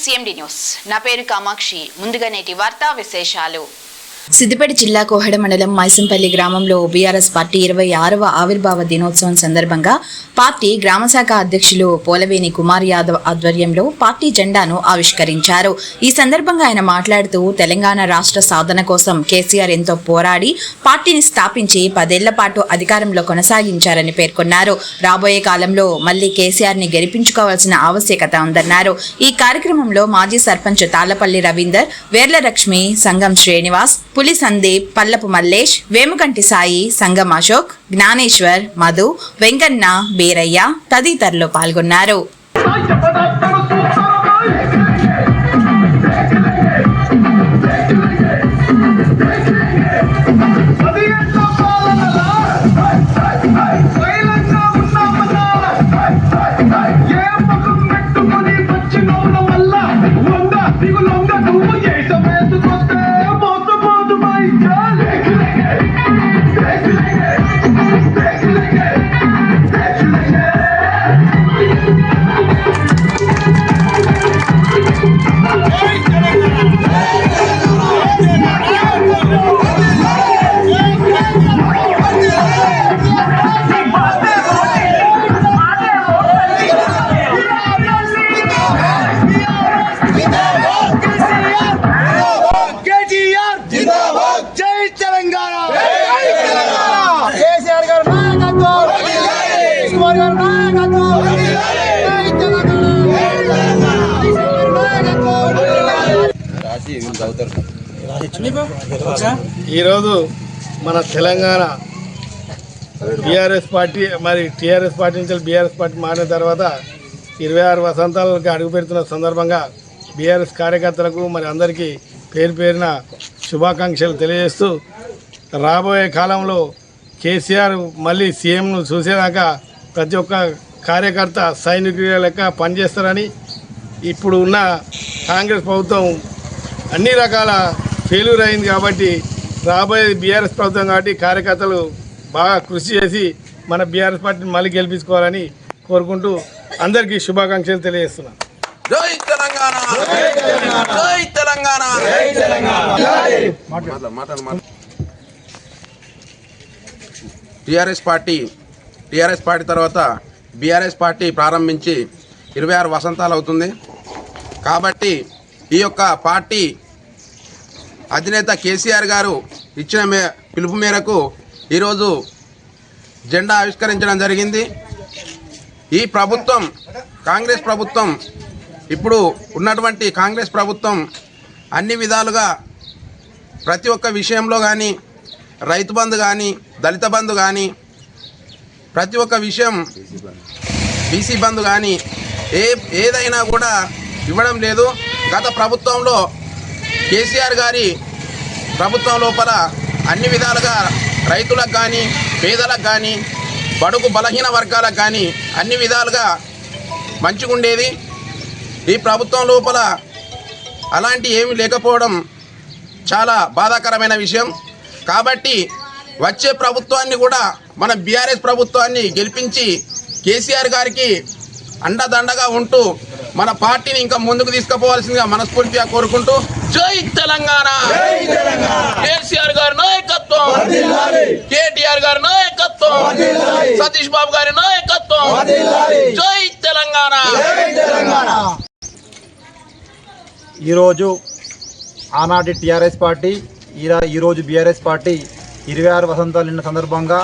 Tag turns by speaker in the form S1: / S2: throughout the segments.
S1: CMD news. నా పేరు కామాక్షి. ముందుగా నేటి వార్తా విశేషాలు.
S2: సిద్దిపేట జిల్లా కోహెడ మండలం మైసంపల్లి గ్రామంలో బీఆర్ఎస్ పార్టీ 26వ ఆవిర్భావ దినోత్సవం సందర్భంగా పార్టీ గ్రామశాఖ అధ్యక్షులు పోలవేని కుమార్ యాదవ్ ఆధ్వర్యంలో పార్టీ జెండాను ఆవిష్కరించారు. ఈ సందర్భంగా ఆయన మాట్లాడుతూ తెలంగాణ రాష్ట్ర సాధన కోసం కేసీఆర్ ఎంతో పోరాడి పార్టీని స్థాపించి 10 ఏళ్ల పాటు అధికారంలో కొనసాగించారని పేర్కొన్నారు. రాబోయే కాలంలో మళ్లీ కేసీఆర్ ని గెలిపించుకోవాల్సిన ఆవశ్యకత ఉందన్నారు. ఈ కార్యక్రమంలో మాజీ సర్పంచ్ తాళ్లపల్లి రవీందర్, వేర్ల సంగం శ్రీనివాస్, పులి సందీప్, పల్లపు మల్లేష్, వేముకంటి సాయి, సంగం అశోక్, జ్ఞానేశ్వర్, మధు, వెంకన్న, బీరయ్య తదితరులు పాల్గొన్నారు.
S3: ఈరోజు మన తెలంగాణ బీఆర్ఎస్ పార్టీ మరి టీఆర్ఎస్ పార్టీ నుంచి బీఆర్ఎస్ పార్టీ మారిన తర్వాత 26 వసంతాలకు అడుగుపెడుతున్న సందర్భంగా బీఆర్ఎస్ కార్యకర్తలకు మరి అందరికీ పేరు పేరున శుభాకాంక్షలు తెలియజేస్తూ రాబోయే కాలంలో కేసీఆర్ మళ్ళీ సీఎంను చూసేదాకా ప్రతి ఒక్క కార్యకర్త సైనికుల లెక్క పనిచేస్తారని, ఇప్పుడు ఉన్న కాంగ్రెస్ ప్రభుత్వం అన్ని రకాల ఫెయిల్యూర్ అయింది కాబట్టి రాబోయే బీఆర్ఎస్ ప్రభుత్వం కాబట్టి కార్యకర్తలు బాగా కృషి చేసి మన బీఆర్ఎస్ పార్టీని మళ్ళీ గెలిపించుకోవాలని కోరుకుంటూ అందరికీ శుభాకాంక్షలు తెలియజేస్తున్నాను.
S4: జై తెలంగాణ, జై తెలంగాణ. టీఆర్ఎస్ పార్టీ తర్వాత బీఆర్ఎస్ పార్టీ ప్రారంభించి 26 వసంతాలు అవుతుంది. కాబట్టి ఈ యొక్క పార్టీ అధినేత కేసీఆర్ గారు ఇచ్చిన పిలుపు మేరకు ఈరోజు జెండా ఆవిష్కరించడం జరిగింది. ఈ ప్రభుత్వం కాంగ్రెస్ ప్రభుత్వం, ఇప్పుడు ఉన్నటువంటి కాంగ్రెస్ ప్రభుత్వం అన్ని విధాలుగా ప్రతి ఒక్క విషయంలో కానీ, రైతు బంధు కానీ, దళిత బంధు కానీ, ప్రతి ఒక్క విషయం బీసీ బంధు కానీ ఏదైనా కూడా ఇవ్వడం లేదు. గత ప్రభుత్వంలో కేసీఆర్ గారి ప్రభుత్వం లోపల అన్ని విధాలుగా రైతులకు కానీ, పేదలకు కానీ, బడుగు బలహీన వర్గాలకు కానీ అన్ని విధాలుగా మంచిగా ఉండేది. ఈ ప్రభుత్వం లోపల అలాంటి ఏమీ లేకపోవడం చాలా బాధాకరమైన విషయం. కాబట్టి వచ్చే ప్రభుత్వాన్ని కూడా మన బీఆర్ఎస్ ప్రభుత్వాన్ని గెలిపించి కేసీఆర్ గారికి అండదండగా ఉంటూ మన పార్టీని ఇంకా ముందుకు తీసుకుపోవాల్సిందిగా మనస్ఫూర్తిగా కోరుకుంటూ జై తెలంగాణ, కేసీఆర్ గారి నాయకత్వం, కేటీఆర్ గారి నాయకత్వం, సతీష్ బాబు గారి నాయకత్వం, జై తెలంగాణ.
S5: ఈరోజు ఆనాటి టీఆర్ఎస్ పార్టీ, ఈరోజు బీఆర్ఎస్ పార్టీ 26 వసంతాలు నిన్న సందర్భంగా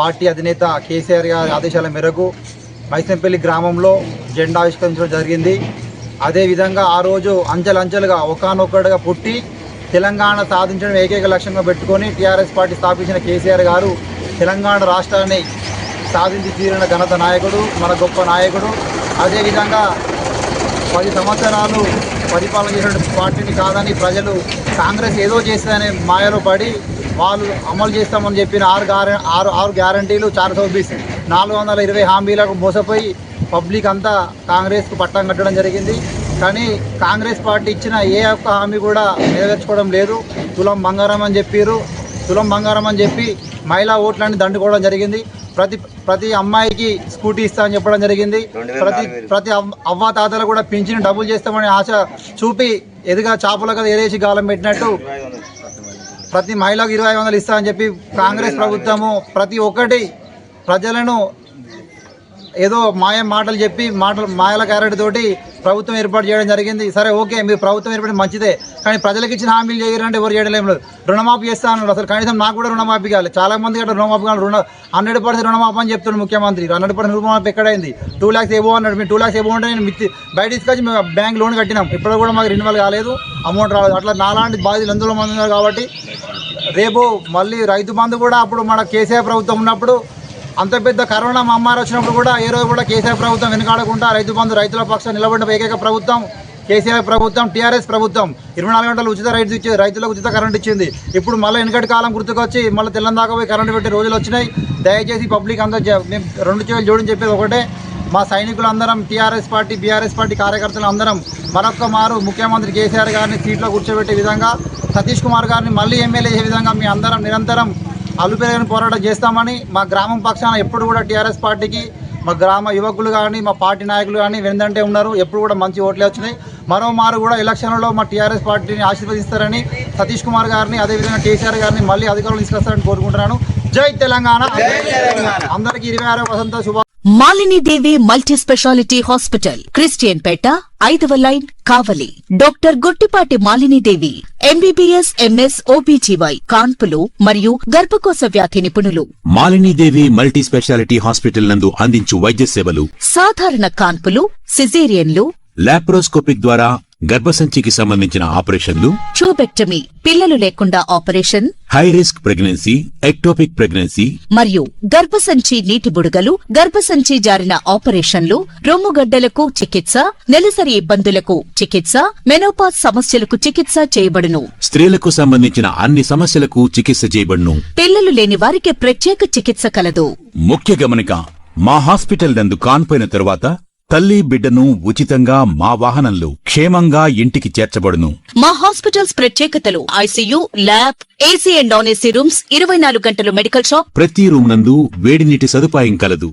S5: పార్టీ అధినేత కేసీఆర్ గారి ఆదేశాల మేరకు మైసంపల్లి గ్రామంలో జెండా ఆవిష్కరించడం జరిగింది. అదేవిధంగా ఆ రోజు అంచెలంచెలుగా ఒకానొక్కడిగా పుట్టి తెలంగాణ సాధించడం ఏకైక లక్ష్యంగా పెట్టుకొని టీఆర్ఎస్ పార్టీ స్థాపించిన కేసీఆర్ గారు తెలంగాణ రాష్ట్రాన్ని సాధించి తీరిన ఘనత నాయకుడు, మన గొప్ప నాయకుడు. అదేవిధంగా 10 సంవత్సరాలు పరిపాలన చేసిన పార్టీని కాదని ప్రజలు కాంగ్రెస్ ఏదో చేస్తుందనే మాయలో పడి వాళ్ళు అమలు చేస్తామని చెప్పిన 6 గ్యారంటీలు 420 420 హామీలకు మోసపోయి పబ్లిక్ అంతా కాంగ్రెస్కు పట్టం కట్టడం జరిగింది. కానీ కాంగ్రెస్ పార్టీ ఇచ్చిన ఏ ఒక్క హామీ కూడా నెరవేర్చుకోవడం లేదు. తులం బంగారం అని చెప్పి మహిళా ఓట్లన్నీ దండుకోవడం జరిగింది. ప్రతి అమ్మాయికి స్కూటీ ఇస్తామని చెప్పడం జరిగింది. ప్రతి అవ్వ తాతలు కూడా పింఛన్ డబుల్ చేస్తామని ఆశ చూపి ఎదుగా చాపల కదా ఏదేసి గాలం పెట్టినట్టు ప్రతి మహిళకు 2500 ఇస్తామని చెప్పి కాంగ్రెస్ ప్రభుత్వము ప్రతి ఒక్కటి ప్రజలను ఏదో మాటలు చెప్పి మాయల క్యారెట్ తోటి ప్రభుత్వం ఏర్పాటు చేయడం జరిగింది. సరే ఓకే, మీరు ప్రభుత్వం ఏర్పడి మంచిదే, కానీ ప్రజలకు ఇచ్చిన హామీలు చేయరంటే ఎవరు చేయడం లేదు. రుణమాఫీ చేస్తా అన్నాడు, అసలు కనీసం నాకు కూడా రుణమాఫీ కావాలి. చాలా మంది గట్రా రుణమాఫీ కావాలి. 100% రుణమాఫీ అని చెప్తున్నాడు ముఖ్యమంత్రి. 100% రుణమాఫీ ఎక్కడైంది? 2 lakhs ఏవో అన్నాడు. మీరు 2 lakhs ఏవో అంటే నేను బయట తీసుకొచ్చి మేము బ్యాంక్ లోన్ కట్టినాం, ఇప్పుడు కూడా మాకు రెన్యువల్ కాలేదు, అమౌంట్ రాలేదు. అట్లా నాలాంటి బాధితులు ఎందులో మంది ఉన్నారు. కాబట్టి రేపు మళ్ళీ రైతు బంధు కూడా అప్పుడు మన కేసీఆర్ ప్రభుత్వం ఉన్నప్పుడు అంత పెద్ద కరోనా మహమ్మారి వచ్చినప్పుడు కూడా ఏ రోజు కూడా కేసీఆర్ ప్రభుత్వం వెనుకాడకుండా రైతు బంధు రైతుల పక్షాన నిలబడిన ఏకైక ప్రభుత్వం కేసీఆర్ ప్రభుత్వం, టీఆర్ఎస్ ప్రభుత్వం. 24 గంటలు ఉచిత రైతులకు ఉచిత కరెంట్ ఇచ్చింది. ఇప్పుడు మళ్ళీ వెనకటి కాలం గుర్తుకొచ్చి మళ్ళీ తెల్లం దాకా పోయి కరెంటు పెట్టే రోజులు వచ్చినాయి. దయచేసి పబ్లిక్ అందరూ మేము 2 చేతులు జోడిని చెప్పేది ఒకటే, మా సైనికులందరం టీఆర్ఎస్ పార్టీ బీఆర్ఎస్ పార్టీ కార్యకర్తలు అందరం మరొక్క మారు ముఖ్యమంత్రి కేసీఆర్ గారిని సీట్లో కూర్చోబెట్టే విధంగా, సతీష్ కుమార్ గారిని మళ్ళీ ఎమ్మెల్యే చేసే విధంగా మీ అందరం నిరంతరం అలుపెరగని పోరాటం చేస్తామని మా గ్రామం పక్షాన ఎప్పుడు కూడా టీఆర్ఎస్ పార్టీకి మా గ్రామ యువకులు కానీ మా పార్టీ నాయకులు కానీ వెందంటే ఉన్నారు. ఎప్పుడు కూడా మంచి ఓట్లే వచ్చినాయి. మరోమారు కూడా ఎలక్షన్లలో మా టీఆర్ఎస్ పార్టీని ఆశీర్వదిస్తారని, సతీష్ కుమార్ గారిని అదేవిధంగా కేసీఆర్ గారిని మళ్ళీ అధికారులు తీసుకొస్తారని కోరుకుంటున్నాను. జై తెలంగాణ. అందరికీ 26వ వసంత శుభ.
S6: Malini Devi multi speciality hospital, Christian Peta, 5వ line, Kavali. Doctor Guttipati Malinidevi, MBBS, MS, OBGY, కాన్పులు మరియు గర్భకోశ వ్యాధి నిపుణులు.
S7: మాలినీదేవి మల్టీ స్పెషాలిటీ హాస్పిటల్ నందు అందించు వైద్య సేవలు:
S6: సాధారణ కాన్పులు, సిజేరియన్లు,
S7: లాప్రోస్కోపిక్ ద్వారా గర్భసంచికి సంబంధించిన ఆపరేషన్లు,
S6: ట్యూబెక్టమీ, పిల్లలు లేకుండా operation,
S7: high risk pregnancy, ectopic pregnancy
S6: మరియు గర్భసంచి నీటి బుడగలు, గర్భసంచి జారిన ఆపరేషన్లు, రొమ్ముగడ్డలకు చికిత్స, నెలసరి ఇబ్బందులకు చికిత్స, మెనోపాజ్ సమస్యలకు చికిత్స చేయబడును.
S7: స్త్రీలకు సంబంధించిన అన్ని సమస్యలకు చికిత్స చేయబడును.
S6: పిల్లలు లేని వారికి ప్రత్యేక చికిత్స కలదు.
S7: ముఖ్య గమనిక: మా హాస్పిటల్ నందు కాన్పోయిన తరువాత తల్లి బిడ్డను ఉచితంగా మా వాహనంలో క్షేమంగా ఇంటికి చేర్చబడును.
S6: మా హాస్పిటల్స్ ప్రత్యేకతలు: ICU, lab, AC and non AC rooms, 24 గంటలు మెడికల్ షాప్,
S7: ప్రతి రూమ్ నందు వేడి నీటి సదుపాయం కలదు.